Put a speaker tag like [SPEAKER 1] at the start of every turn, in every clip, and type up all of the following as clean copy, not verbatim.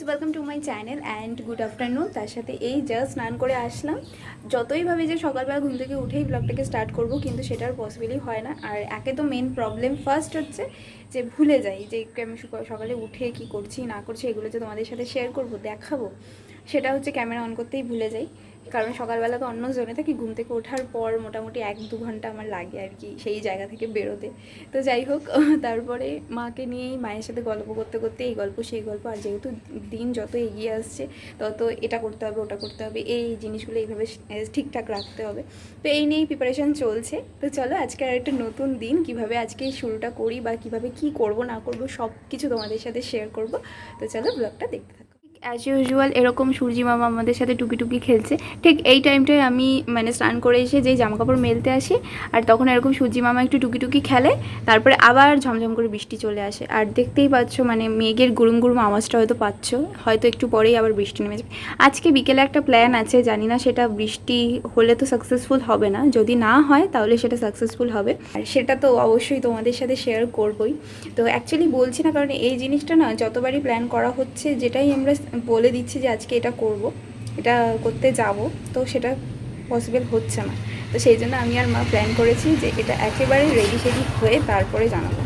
[SPEAKER 1] Welcome to my channel and good afternoon. তার সাথে এই জাস্ট স্নান করে আসলাম। যতই ভাবি যে সকালবেলা ঘুম থেকে উঠেই ব্লগটাকে স্টার্ট করব, কিন্তু সেটার পসিবলই হয় না। আর একে তো মেন প্রবলেম ফার্স্ট হচ্ছে যে ভুলে যাই যে আমি সকালে উঠে কি করছি না করছি এগুলো যে তোমাদের সাথে শেয়ার করব, দেখাবো, সেটা হচ্ছে ক্যামেরা অন করতেই ভুলে যাই। কারণ সকালবেলা তো অন্য জোনে থাকি, ঘুম থেকে ওঠার পর মোটামুটি 1-2 ঘন্টা আমার লাগে আর কি সেই জায়গা থেকে বেরোতে। তো যাই হোক, তারপরে মাকে নিয়েই মায়ের সাথে গল্প করতে করতে এই গল্প সেই গল্প। আর যেহেতু দিন যত এগিয়ে আসছে তত এটা করতে হবে ওটা করতে হবে, এই জিনিসগুলো এইভাবে ঠিকঠাক রাখতে হবে। তো এই নিয়েই প্রিপারেশান চলছে। তো চলো আজকে আর একটা নতুন দিন, কিভাবে আজকে শুরুটা করি বা কিভাবে কি করব না করব সব কিছু তোমাদের সাথে শেয়ার করব। তো চলো ব্লগটা দেখতে থাকো। অ্যাজ ইউজুয়াল এরকম সূর্যি মামা আমাদের সাথে টুকি টুকি খেলছে। ঠিক এই টাইমটায় আমি স্নান করে এসে যেই জামাকাপড় মেলতে আসি, আর তখন এরকম সূর্যি মামা একটু টুকি টুকি খেলে, তারপরে আবার ঝমঝম করে বৃষ্টি চলে আসে। আর দেখতেই পাচ্ছ মেঘের গুরুম গুরুম আওয়াজটা হয়তো পাচ্ছ, হয়তো একটু পরেই আবার বৃষ্টি নেমে যাবে। আজকে বিকেলে একটা প্ল্যান আছে, জানি না সেটা বৃষ্টি হলে তো সাকসেসফুল হবে না, যদি না হয় তাহলে সেটা সাকসেসফুল হবে। আর সেটা তো অবশ্যই তোমাদের সাথে শেয়ার করবই। তো অ্যাকচুয়ালি বলছি না, কারণ এই জিনিসটা না যতবারই প্ল্যান করা হচ্ছে, যেটাই আমরা বলে দিচ্ছি যে আজকে এটা করব, এটা করতে যাব, তো সেটা পসিবল হচ্ছে না। তো সেই জন্য আমি আর মা প্ল্যান করেছি যে এটা একেবারে রেডি সেডি হয়ে তারপরে জানাবো।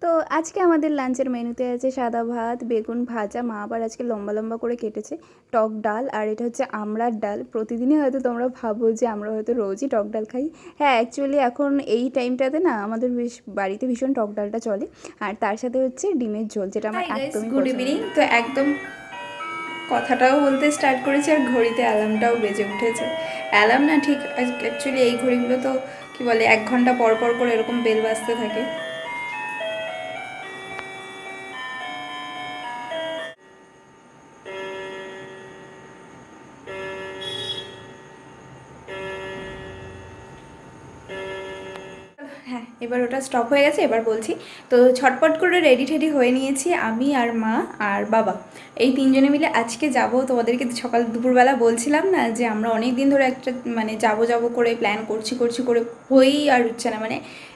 [SPEAKER 1] তো আজকে আমাদের লাঞ্চের মেনুতে আছে সাদা ভাত, বেগুন ভাজা, মা আবার আজকে লম্বা লম্বা করে কেটেছে, টক ডাল, আর এটা হচ্ছে আমড়ার ডাল। প্রতিদিনই হয়তো তোমরা ভাবো যে আমরা হয়তো রোজই টক ডাল খাই। হ্যাঁ, অ্যাকচুয়ালি এখন এই টাইমটাতে না আমাদের বেশ বাড়িতে ভীষণ টক ডালটা চলে। আর তার সাথে হচ্ছে ডিমের ঝোল, যেটা আমার একদমই গুড ইভিনিং। তো একদম কথাটাও বলতে স্টার্ট করেছি আর ঘড়িতে অ্যালার্মটাও বেজে উঠেছে। অ্যালার্ম না, ঠিক অ্যাকচুয়ালি এই ঘড়িগুলো তো কী বলে 1 ঘন্টা পর পর করে এরকম বেল বাজতে থাকে। হ্যাঁ, এবার ওটা স্টপ হয়ে গেছে, এবার বলছি। তো ছটপট করে রেডি টেডি হয়ে নিয়েছি আমি আর মা আর বাবা, এই 3 জনে মিলে আজকে যাব। তোমাদেরকে সকাল দুপুরবেলা বলছিলাম না যে আমরা অনেক দিন ধরে একটা যাব করে প্ল্যান করছি করে হয়েই আর উঠছে না।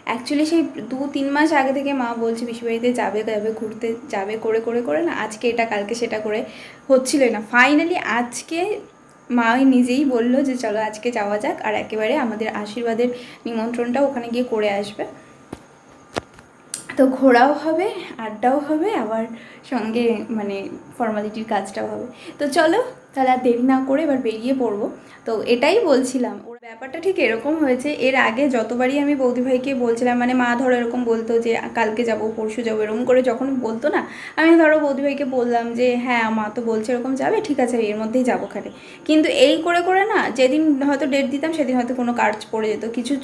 [SPEAKER 1] অ্যাকচুয়ালি সেই 2-3 মাস আগে থেকে মা বলছে পিসিবাড়িতে যাবে ঘুরতে যাবে করে করে করে না, আজকে এটা কালকে সেটা করে হচ্ছিলই না। ফাইনালি আজকে মা নিজেই বললো যে চলো আজকে যাওয়া যাক, আর একেবারে আমাদের আশীর্বাদের নিমন্ত্রণটা ওখানে গিয়ে করে আসবে। তো ঘোরাও হবে, আড্ডাও হবে, আবার সঙ্গে ফর্মালিটির কাজটাও হবে। তো চলো তাহলে আর দেরি না করে এবার বেরিয়ে পড়বো। তো এটাই বলছিলাম, ওর ব্যাপারটা ঠিক এরকম হয়েছে। এর আগে যতবারই আমি বৌদিভাইকে বলছিলাম, মা ধরো এরকম বলতো যে কালকে যাব পরশু যাবো, এরকম করে যখন বলতো না, আমি ধরো বৌদিভাইকে বললাম যে হ্যাঁ মা তো বলছে এরকম যাবে, ঠিক আছে এর মধ্যেই যাবো খাটে। কিন্তু এই করে করে না, যেদিন হয়তো ডেট দিতাম সেদিন হয়তো কোনো কাজ পড়ে যেত, কিছুর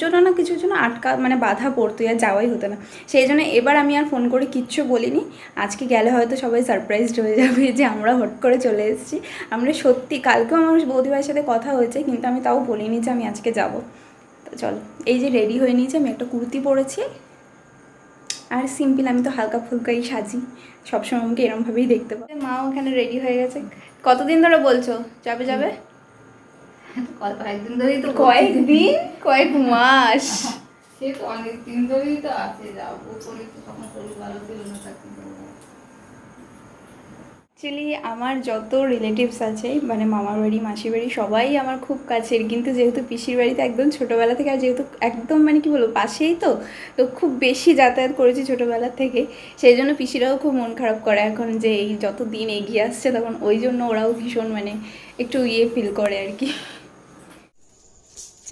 [SPEAKER 1] জন্য আটকা বাধা পড়তো, আর যাওয়াই হতো না। সেই জন্য এবার আমি আর ফোন করে কিচ্ছু বলিনি। আজকে গেলে হয়তো সবাই সারপ্রাইজড হয়ে যাবে যে আমরা হট করে চলে এসেছি। আমরা সত্যি, কালকেও আমার বৌদিভাইয়ের সাথে কথা হয়েছে, কিন্তু আমি তাও বলিনি যে আমি আজকে যাব। তো চলো, এই যে রেডি হয়ে নিয়েছি, আমি একটা কুর্তি পরেছি আর সিম্পল, আমি তো হালকা ফুলকাই সাজি, সবসময় আমাকে এরমভাবেই দেখতে পাবো। মাও ওখানে রেডি হয়ে গেছে। কতদিন ধরে বলছো যাবে যাবে?
[SPEAKER 2] কয়েকদিন ধরেই তো,
[SPEAKER 1] কয়েক মাস,
[SPEAKER 2] সে তো অনেকদিন ধরেই তো আছে, যাবো করে তো তখন শরীর ভালো ছিল না, থাকতে
[SPEAKER 1] অ্যাকচুয়ালি আমার যত রিলেটিভস আছে মামার বাড়ি মাসির বাড়ি সবাই আমার খুব কাছের, কিন্তু যেহেতু পিসির বাড়িতে একদম ছোটোবেলা থেকে, আর যেহেতু একদম কি বলবো পাশেই, তো তো খুব বেশি যাতায়াত করেছি ছোটোবেলা থেকে, সেই জন্য পিসিরাও খুব মন খারাপ করে এখন যে এই যত দিন এগিয়ে আসছে, তখন ওই জন্য ওরাও ভীষণ একটু ফিল করে আর কি।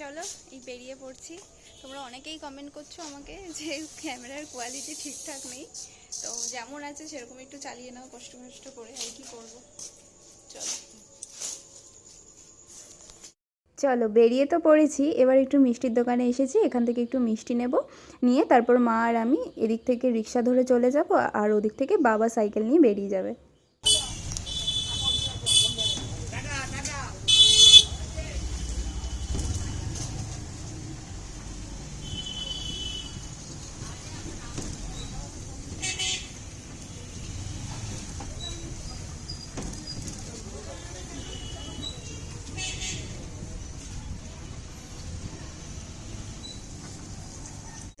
[SPEAKER 1] চলো এই বেরিয়ে পড়ছি। তোমরা অনেকেই কমেন্ট করছো আমাকে যে ক্যামেরার কোয়ালিটি ঠিকঠাক নেই, তো যেমন আছে সেরকম একটু চালিয়ে নাও কষ্ট করে, আর কি করবো। চলো চলো বেরিয়ে তো পড়েছি, এবার একটু মিষ্টির দোকানে এসেছি, এখান থেকে একটু মিষ্টি নিয়ে তারপর মা আর আমি এদিক থেকে রিক্সা ধরে চলে যাব, আর ওদিক থেকে বাবা সাইকেল নিয়ে বেরিয়ে যাবে।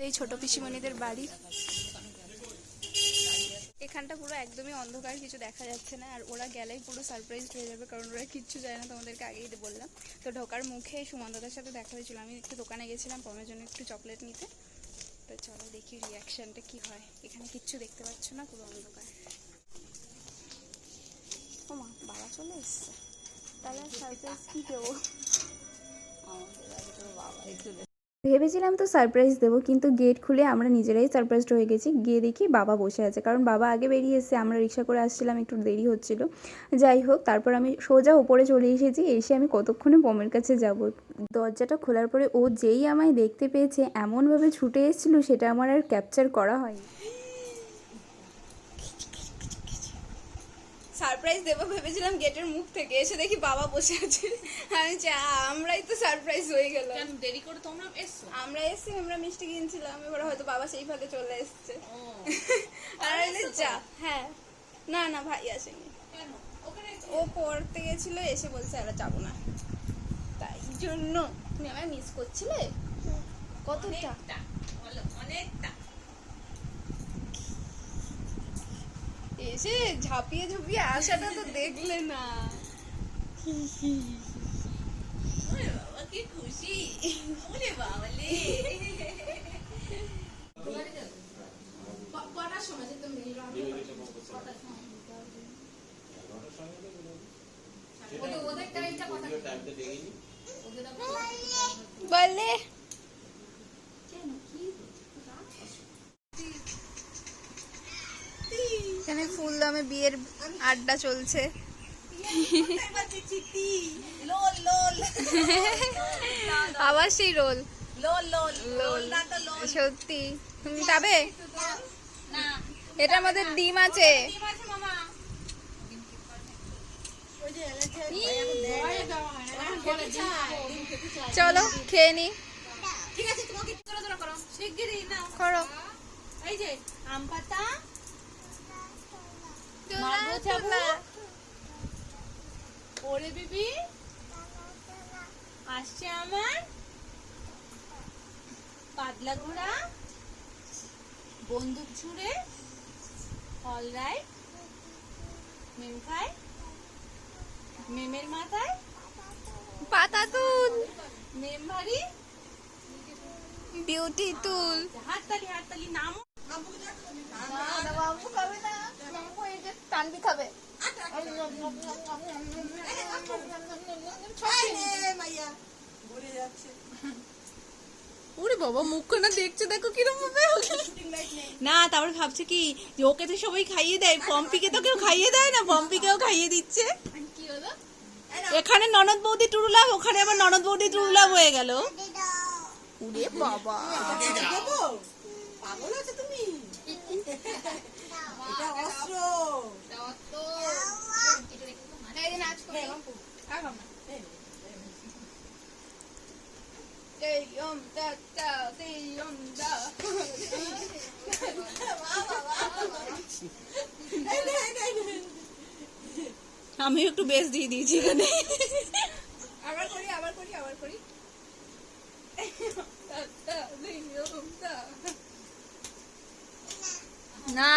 [SPEAKER 1] এই ছোট পিসিমণিদের বাড়ি, এখানটা পুরো একদমই অন্ধকার, কিছু দেখা যাচ্ছে না। আর ওরা গেলেই পুরো সারপ্রাইজ হয়ে যাবে, কারণ ওরা কিচ্ছু যায় না, তোমাদেরকে আগেই বললাম। তো ঢোকার মুখে সুমন্তদার সাথে দেখা হয়েছিল। আমি একটু দোকানে গেছিলাম পমের জন্য একটু চকলেট নিতে। তো চলো দেখি রিয়াকশানটা কি হয়। এখানে কিচ্ছু দেখতে পাচ্ছ না, পুরো অন্ধকার। ও মা, বাবা চলে এসছে, তাহলে সারপ্রাইজ কি দেবো? ভেবেছিলাম তো সারপ্রাইজ দেবো, কিন্তু গেট খুলে আমরা নিজেরাই সারপ্রাইজড হয়ে গেছি। গিয়ে দেখি বাবা বসে আছে, কারণ বাবা আগে বেরিয়ে এসে, আমরা রিক্সা করে আসছিলাম, একটু দেরি হচ্ছিল। যাই হোক, তারপর আমি সোজা ওপরে চলে এসেছি। এসে আমি কতক্ষণে পমের কাছে যাব। দরজাটা খোলার পরে ও যেই আমায় দেখতে পেয়েছে, এমনভাবে ছুটে এসেছিল, সেটা আমার আর ক্যাপচার করা হয়নি। সারপ্রাইজ দেবো ভেবেছিলাম গেটের মুখ থেকে, এসে দেখি বাবা বসে আছে। আমি আমরাই তো সারপ্রাইজ হয়ে গেল।
[SPEAKER 2] দেরি করে তোমরা এসছো?
[SPEAKER 1] আমরা এসছি, আমরা মিষ্টি কিনছিলাম, এবার হয়তো বাবা সেই ফাঁকে চলে এসছে। আর যা, হ্যাঁ, না না ভাই আসেনি, ও পড়তে গেছিল, এসে বলছে আর যাবো না, তাই জন্য। তুমি আমায় মিস করছিলে কতটা?
[SPEAKER 2] অনেকটা।
[SPEAKER 1] এসে ঝাঁপিয়ে ঝুঁপিয়ে আসাটা তো দেখলে না।
[SPEAKER 2] ওরে বাবা কি খুশি, ওরে বাবা লে। কটার সময় যেতে ওদের টাইমটা কথা
[SPEAKER 1] বলে এখানে ফুল দামে বিয়ের আড্ডা চলছে। আবার সেই রোল, সত্যি। তুমি যাবে? এটার মধ্যে ডিম আছে। চলো খেয়ে নি।
[SPEAKER 2] ঠিক আছে, তোমাকে করো শিগগিরই নাও
[SPEAKER 1] করো।
[SPEAKER 2] এই যে আম পাতা, ওরে বিবি আসছে আমার পাতলা ঘোড়া, বন্দুক ছুঁড়ে, অল রাইট, মেম খায়, মেমের মাথায়
[SPEAKER 1] পাতা তুল,
[SPEAKER 2] মেম ভারী,
[SPEAKER 1] বিউটি তুল।
[SPEAKER 2] হাততালি নাম।
[SPEAKER 1] বাবু খাবে না, বাবু এই যে টানবি খাবে।
[SPEAKER 2] ওরে বাবা মুখখানা দেখছে, দেখো কিরকম না। তারপর ভাবছে কি যে ওকে তো সবাই খাইয়ে দেয়, পম্পিকে তো কেউ খাইয়ে দেয় না, পম্পিকেও খাইয়ে দিচ্ছে।
[SPEAKER 1] কি হলো?
[SPEAKER 2] এখানে ননদ বৌদি টুরুলাভ, ওখানে আবার ননদ বৌদি টুরুলাভ হয়ে গেল। ওরে বাবা, পাগল আছে তুমি। এটা অস্ত্র।
[SPEAKER 1] এই যে নাচ করে।
[SPEAKER 2] আমি একটু বেশ দিয়ে দিয়েছি এখানে।
[SPEAKER 1] আবার করি, আবার করি, আবার করি।
[SPEAKER 2] না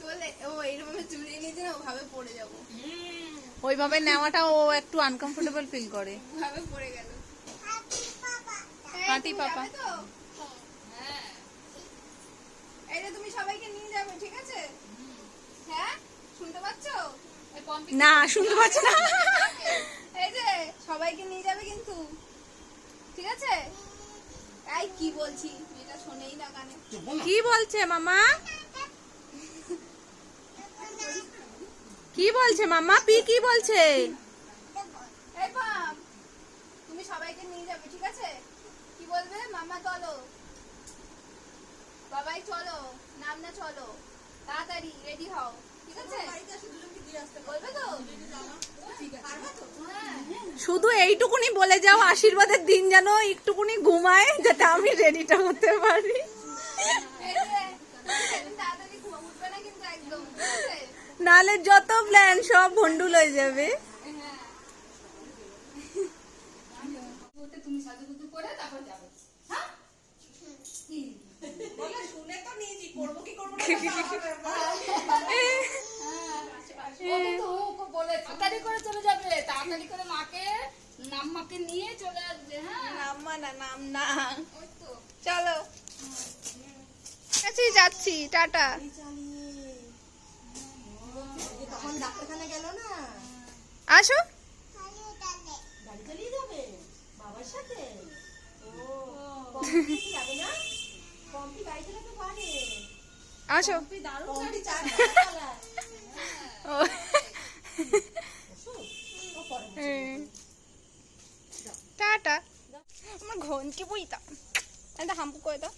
[SPEAKER 1] বলে ও এইরকম চুড়িয়ে নিয়েছে না, ওভাবে পড়ে যাবো।
[SPEAKER 2] ওইভাবে নেওয়াটা ও একটু আনকমফোর্টেবল ফিল করে।
[SPEAKER 1] ওভাবে পড়ে গেল।
[SPEAKER 2] হাতি পাপা।
[SPEAKER 1] হ্যাঁ, এই যে তুমি সবাইকে নিয়ে যাবে, ঠিক আছে? হ্যাঁ, শুনতে পাচ্ছ?
[SPEAKER 2] না শুনতে পাচ্ছি না।
[SPEAKER 1] এই যে সবাইকে নিয়ে যাবে কিন্তু, ঠিক আছে? এই কি বলছি, এটা শোনেই না কানে।
[SPEAKER 2] কি বলছে মামা? কি বলছে মামা? পি কি বলছে?
[SPEAKER 1] এই পাম, তুমি সবাইকে নিয়ে যাবে, ঠিক আছে? কি বলবে? মামা চলো, বাবাই চলো, নাম না চলো, তাড়াতাড়ি রেডি হও, ঠিক আছে? বলবে তো?
[SPEAKER 2] শুধু এইটুকুনি বলে যাও, আশীর্বাদের দিন যেন একটুকুনি ঘুমায়, যাতে আমি রেডিটা হতে পারি।
[SPEAKER 1] এই যে, সেদিন তাড়াতাড়ি উঠবে না কিন্তু একদম, ঠিক আছে?
[SPEAKER 2] নালে যত প্ল্যান সব ভন্ডুল হয়ে যাবে।
[SPEAKER 1] তুমি সাজুগুজু করে তারপর যাবে, হ্যাঁ?
[SPEAKER 3] তাড়াতাড়ি করে মাকে মাকে নিয়ে চলে আসবে। হ্যাঁ
[SPEAKER 2] নাম্মা না নাম না
[SPEAKER 3] ওই তো
[SPEAKER 2] চলো আচ্ছা যাচ্ছি টাটা
[SPEAKER 4] তখন ডাক্তারখানা গেল না,
[SPEAKER 2] আসো
[SPEAKER 4] গাড়ি চালিয়ে যাবে বাবার সাথে। ও পম্পি যাবে না, পম্পি গাড়ি চালাতে পারে,
[SPEAKER 2] আসো
[SPEAKER 4] পম্পি চালায়।
[SPEAKER 2] ও
[SPEAKER 4] ও পরে
[SPEAKER 2] টাটা আমার ঘনকে বইতা একটা হাম্পু করে দাও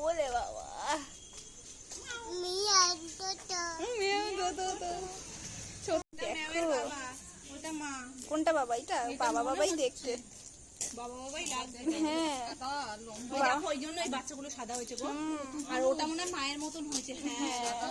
[SPEAKER 2] ওরে বাবা সত্যি দেখো।
[SPEAKER 3] ওটা মা
[SPEAKER 2] কোনটা বাবা এটা বাবা বাবাই দেখতে
[SPEAKER 3] বাবা বাবাই লাগবে।
[SPEAKER 2] হ্যাঁ
[SPEAKER 3] লম্বা দেখো ওই জন্য এই বাচ্চাগুলো সাদা হয়েছে গো। আর ওটা মনে হয় মায়ের মতন হয়েছে। হ্যাঁ দেখো